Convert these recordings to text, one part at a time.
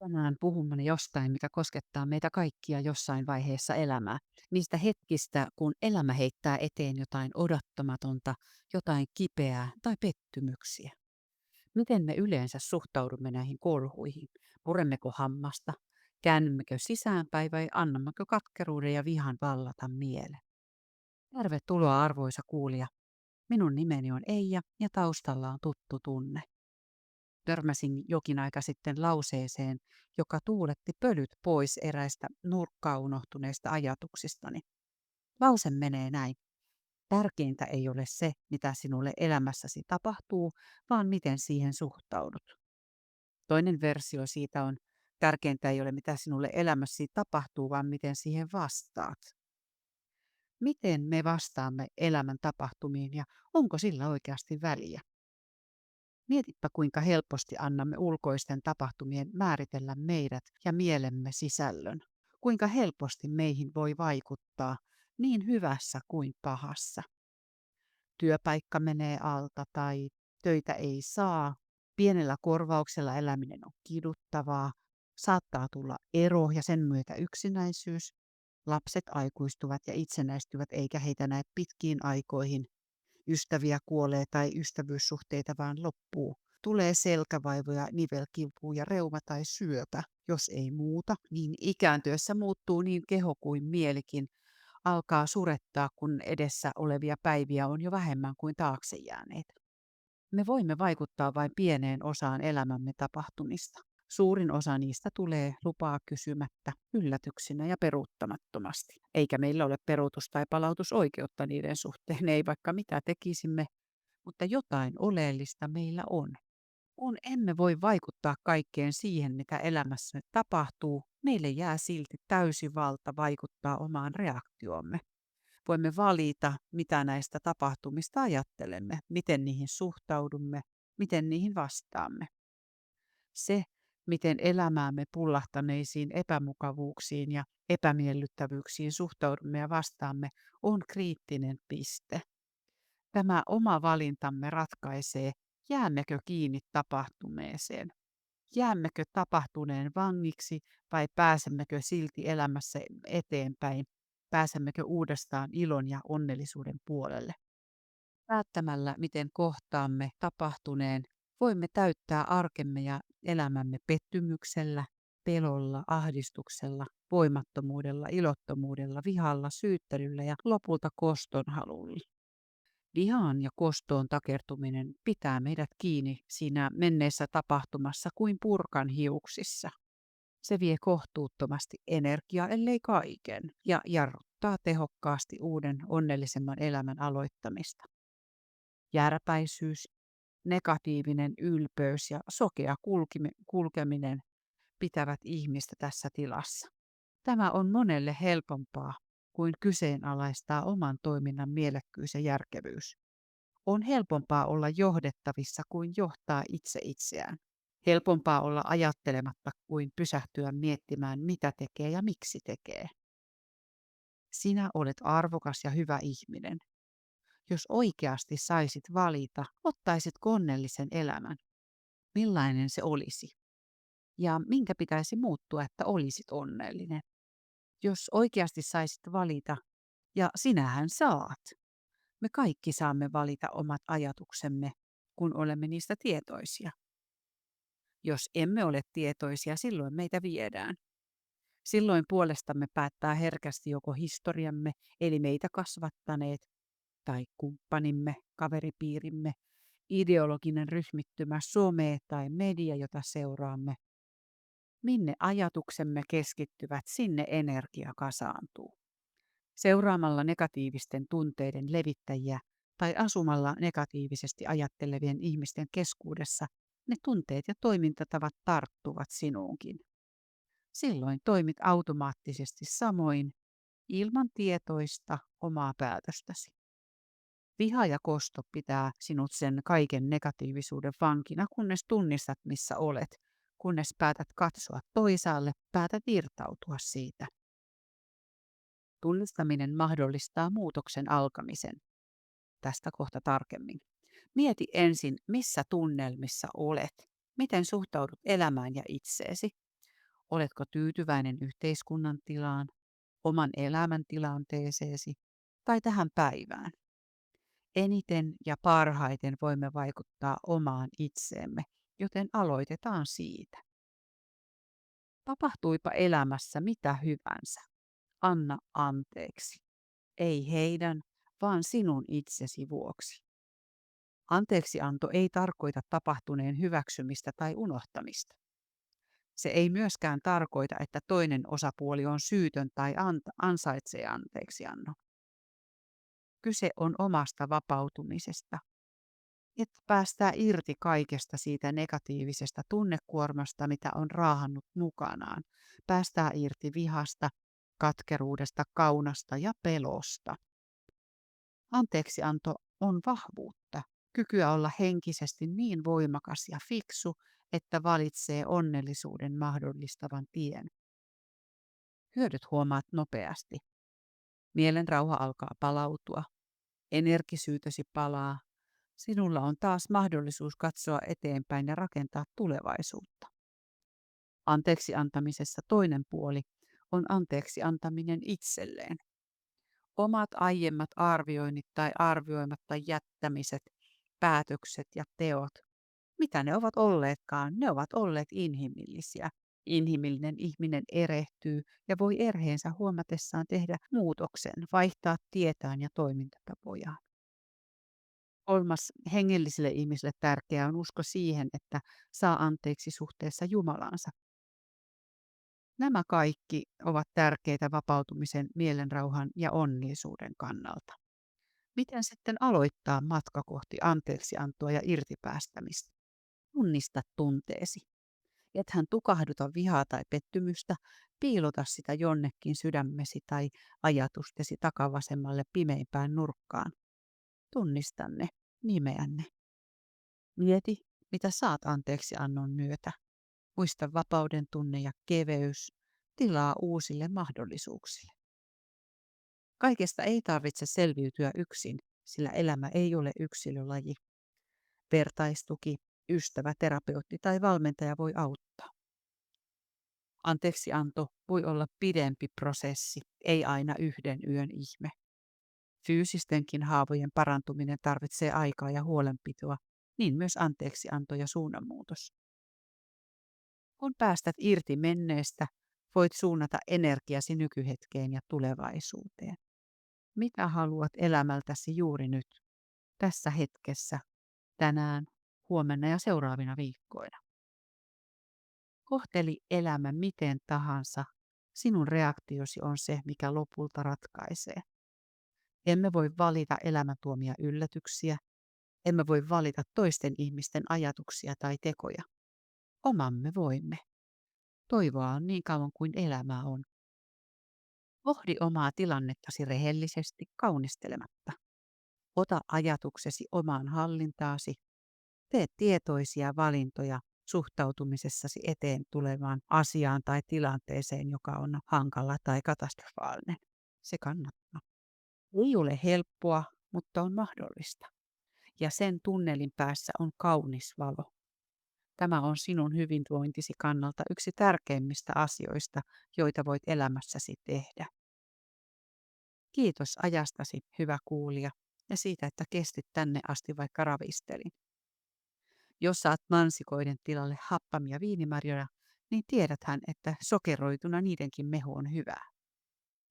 Tänään puhumme jostain, mikä koskettaa meitä kaikkia jossain vaiheessa elämää. Niistä hetkistä, kun elämä heittää eteen jotain odottamatonta, jotain kipeää tai pettymyksiä. Miten me yleensä suhtaudumme näihin kolhuihin? Puremmeko hammasta? Käännymmekö sisäänpäin vai annammeko katkeruuden ja vihan vallata mielen? Tervetuloa arvoisa kuulija. Minun nimeni on Eija ja taustalla on tuttu tunne. Törmäsin jokin aika sitten lauseeseen, joka tuuletti pölyt pois eräistä nurkkaan unohtuneista ajatuksistani. Lause menee näin. Tärkeintä ei ole se, mitä sinulle elämässäsi tapahtuu, vaan miten siihen suhtaudut. Toinen versio siitä on, tärkeintä ei ole mitä sinulle elämässäsi tapahtuu, vaan miten siihen vastaat. Miten me vastaamme elämän tapahtumiin ja onko sillä oikeasti väliä? Mietipä kuinka helposti annamme ulkoisten tapahtumien määritellä meidät ja mielemme sisällön. Kuinka helposti meihin voi vaikuttaa niin hyvässä kuin pahassa. Työpaikka menee alta tai töitä ei saa. Pienellä korvauksella eläminen on kiduttavaa. Saattaa tulla ero ja sen myötä yksinäisyys. Lapset aikuistuvat ja itsenäistyvät eikä heitä näe pitkiin aikoihin. Ystäviä kuolee tai ystävyyssuhteita vaan loppuu. Tulee selkävaivoja, nivelkipua ja reuma tai syöpä. Jos ei muuta, niin ikääntyessä muuttuu niin keho kuin mielikin. Alkaa surettaa, kun edessä olevia päiviä on jo vähemmän kuin taakse jääneet. Me voimme vaikuttaa vain pieneen osaan elämämme tapahtumista. Suurin osa niistä tulee lupaa kysymättä, yllätyksinä ja peruuttamattomasti. Eikä meillä ole peruutus- tai palautusoikeutta niiden suhteen, ei vaikka mitä tekisimme, mutta jotain oleellista meillä on. Kun emme voi vaikuttaa kaikkeen siihen, mitä elämässä tapahtuu, meille jää silti täysi valta vaikuttaa omaan reaktioomme. Voimme valita, mitä näistä tapahtumista ajattelemme, miten niihin suhtaudumme, miten niihin vastaamme. Se, miten elämäämme pullahtaneisiin epämukavuuksiin ja epämiellyttävyyksiin suhtaudumme ja vastaamme, on kriittinen piste. Tämä oma valintamme ratkaisee, jäämmekö kiinni tapahtuneeseen. Jäämmekö tapahtuneen vangiksi vai pääsemmekö silti elämässä eteenpäin? Pääsemmekö uudestaan ilon ja onnellisuuden puolelle? Päättämällä, miten kohtaamme tapahtuneen, voimme täyttää arkemme ja elämämme pettymyksellä, pelolla, ahdistuksella, voimattomuudella, ilottomuudella, vihalla, syyttelyllä ja lopulta kostonhalulla. Vihaan ja kostoon takertuminen pitää meidät kiinni siinä menneessä tapahtumassa kuin purkan hiuksissa. Se vie kohtuuttomasti energiaa, ellei kaiken, ja jarruttaa tehokkaasti uuden onnellisemman elämän aloittamista. Järpäisyys, negatiivinen ylpeys ja sokea kulkeminen pitävät ihmistä tässä tilassa. Tämä on monelle helpompaa kuin kyseenalaistaa oman toiminnan mielekkyys ja järkevyys. On helpompaa olla johdettavissa kuin johtaa itse itseään. Helpompaa olla ajattelematta kuin pysähtyä miettimään, mitä tekee ja miksi tekee. Sinä olet arvokas ja hyvä ihminen. Jos oikeasti saisit valita, ottaisitko onnellisen elämän? Millainen se olisi? Ja minkä pitäisi muuttua, että olisit onnellinen? Jos oikeasti saisit valita, ja sinähän saat. Me kaikki saamme valita omat ajatuksemme, kun olemme niistä tietoisia. Jos emme ole tietoisia, silloin meitä viedään. Silloin puolestamme päättää herkästi joko historiamme, eli meitä kasvattaneet, tai kumppanimme, kaveripiirimme, ideologinen ryhmittymä, some tai media, jota seuraamme. Minne ajatuksemme keskittyvät, sinne energia kasaantuu. Seuraamalla negatiivisten tunteiden levittäjiä tai asumalla negatiivisesti ajattelevien ihmisten keskuudessa, ne tunteet ja toimintatavat tarttuvat sinuunkin. Silloin toimit automaattisesti samoin, ilman tietoista omaa päätöstäsi. Viha ja kosto pitää sinut sen kaiken negatiivisuuden vankina, kunnes tunnistat, missä olet, kunnes päätät katsoa toisaalle, päätät irtautua siitä. Tunnistaminen mahdollistaa muutoksen alkamisen. Tästä kohta tarkemmin. Mieti ensin, missä tunnelmissa olet, miten suhtaudut elämään ja itseesi. Oletko tyytyväinen yhteiskunnan tilaan, oman elämän tilanteeseesi tai tähän päivään? Eniten ja parhaiten voimme vaikuttaa omaan itseemme, joten aloitetaan siitä. Tapahtuipa elämässä mitä hyvänsä. Anna anteeksi. Ei heidän, vaan sinun itsesi vuoksi. Anteeksianto ei tarkoita tapahtuneen hyväksymistä tai unohtamista. Se ei myöskään tarkoita, että toinen osapuoli on syytön tai ansaitsee anteeksiannon. Kyse on omasta vapautumisesta, että päästää irti kaikesta siitä negatiivisesta tunnekuormasta, mitä on raahannut mukanaan. Päästää irti vihasta, katkeruudesta, kaunasta ja pelosta. Anteeksianto on vahvuutta, kykyä olla henkisesti niin voimakas ja fiksu, että valitsee onnellisuuden mahdollistavan tien. Hyödyt huomaat nopeasti. Mielen rauha alkaa palautua. Energisyytesi palaa. Sinulla on taas mahdollisuus katsoa eteenpäin ja rakentaa tulevaisuutta. Anteeksi antamisessa toinen puoli on anteeksi antaminen itselleen. Omat aiemmat arvioinnit tai arvioimatta jättämiset, päätökset ja teot, mitä ne ovat olleetkaan, ne ovat olleet inhimillisiä. Inhimillinen ihminen erehtyy ja voi erheensä huomatessaan tehdä muutoksen, vaihtaa tietään ja toimintatapojaan. Kolmas hengelliselle ihmiselle tärkeää on usko siihen, että saa anteeksi suhteessa Jumalaansa. Nämä kaikki ovat tärkeitä vapautumisen, mielenrauhan ja onnellisuuden kannalta. Miten sitten aloittaa matka kohti anteeksiantoa ja irtipäästämistä? Tunnista tunteesi. Ethän tukahduta vihaa tai pettymystä, piilota sitä jonnekin sydämesi tai ajatustesi takavasemmalle pimeimpään nurkkaan. Tunnista ne, nimeä ne. Mieti, mitä saat anteeksiannon myötä. Muista vapauden tunne ja keveys, tilaa uusille mahdollisuuksille. Kaikesta ei tarvitse selviytyä yksin, sillä elämä ei ole yksilölaji. Vertaistuki, ystävä, terapeutti tai valmentaja voi auttaa. Anteeksianto voi olla pidempi prosessi, ei aina yhden yön ihme. Fyysistenkin haavojen parantuminen tarvitsee aikaa ja huolenpitoa, niin myös anteeksianto ja suunnanmuutos. Kun päästät irti menneestä, voit suunnata energiasi nykyhetkeen ja tulevaisuuteen. Mitä haluat elämältäsi juuri nyt, tässä hetkessä, tänään, huomenna ja seuraavina viikkoina? Kohteli elämä miten tahansa, sinun reaktiosi on se, mikä lopulta ratkaisee. Emme voi valita elämän tuomia yllätyksiä, emme voi valita toisten ihmisten ajatuksia tai tekoja. Omamme voimme. Toivoa on niin kauan kuin elämää on. Pohdi omaa tilannettasi rehellisesti, kaunistelematta. Ota ajatuksesi omaan hallintaasi. Tee tietoisia valintoja suhtautumisessasi eteen tulevaan asiaan tai tilanteeseen, joka on hankala tai katastrofaalinen. Se kannattaa. Ei ole helppoa, mutta on mahdollista. Ja sen tunnelin päässä on kaunis valo. Tämä on sinun hyvinvointisi kannalta yksi tärkeimmistä asioista, joita voit elämässäsi tehdä. Kiitos ajastasi, hyvä kuulija, ja siitä, että kestit tänne asti, vaikka ravistelin. Jos saat mansikoiden tilalle happamia viinimarjoja, niin tiedäthän, että sokeroituna niidenkin mehu on hyvää.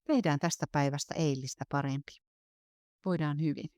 Tehdään tästä päivästä eilistä parempi. Voidaan hyvin.